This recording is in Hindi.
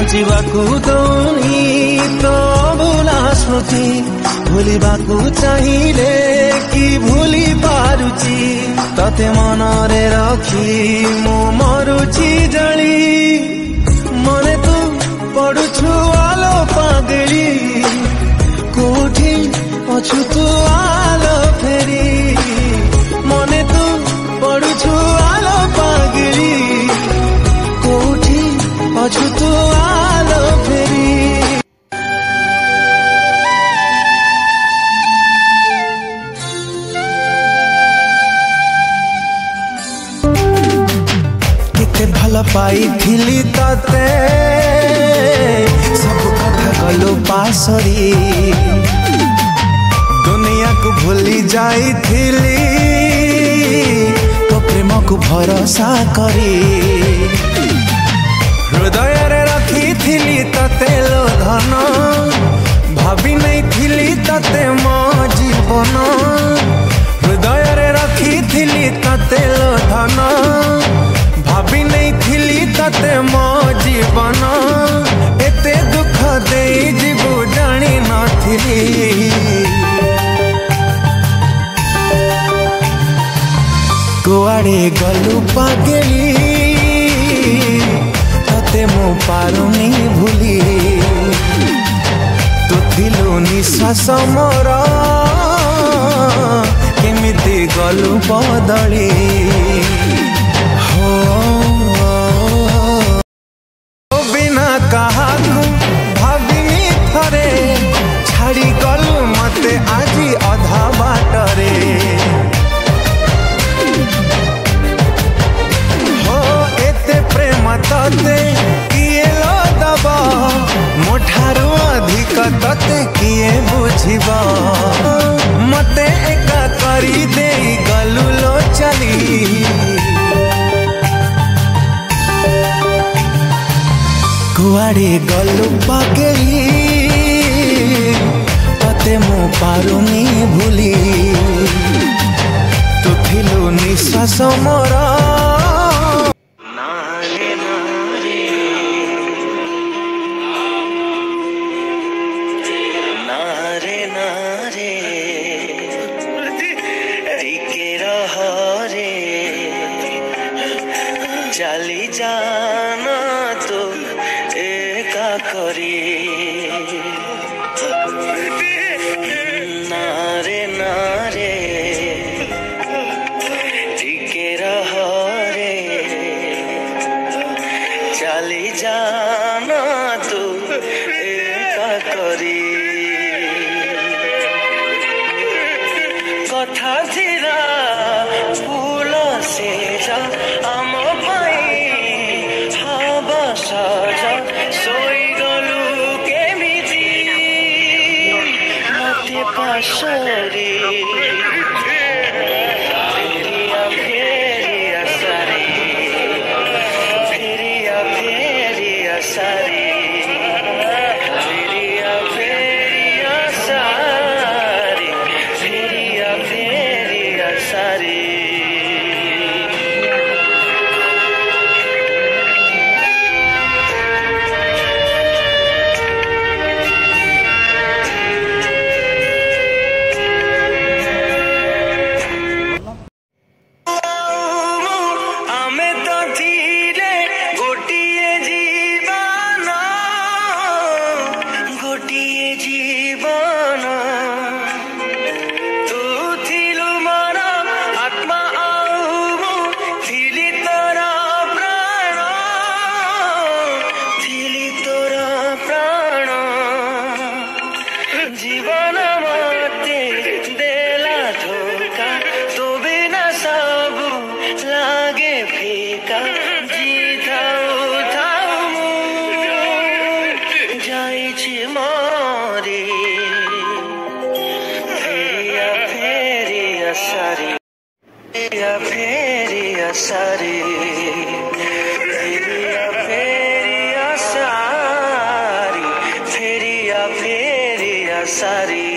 बुझिबाकु दौनी तो भुला स्मृति भूलिबाकु चाहिए कि भूली पारुची तते मनरे रखी मु मरुची जली मने तू पड़ुछु आलो पागली कोठी अछु तू आलो फेरी मने तू पड़ुछु आलो पागली कोठी अछु तू आलो फेरी भल पाई थिली तते सब कथा गलो पासरी दुनिया को भूली जाई थिली तो प्रेम को भरोसा करी हृदय रे रखी थिली तते लो धन भाभी नहीं थिली तते मो जीवन हृदय रे रखी थिली तते लो धन भाभी नहीं थिली तते मो जीवन एते दुख दे जीवु जानी नथिली कुआड़े गलु पागली तते मो पारुनी भूली तू थिलु निश्वास मोर केमिति गलु बदली बिना कहा भाविनी थरे छाड़ी गलु मते आजी अधा बाटरे हो एते प्रेम तते किए लो दब मोठारू अधिक तते किए बुझिब मते एका करी दे गलु लो चली कुआड़े गलु पागली तते मु पारुनी भूली तू थिलु निश्वास मोर नारे नारे नारे नारे टिके रह रे चली जाना तो एका करी नारे नारे टिके रह रे चली जाना तू एका करी कथा धीरा फूल से जा आम हवा साजा सोई गलु केमिति मते पासरी फेरिया फेरिया सारी फेरिया फेरिया सारी फेरिया फेरिया सारी फेरिया फेरिया सारी जीवन मते देला धोखा तो बिना सब लागे फीका जी थाऊ थाऊ जाइछि मरे फेरिया फेरिया सारी फेरिया फेरिया सारी फेरिया फेरिया सारी फेरिया फेरिया सारी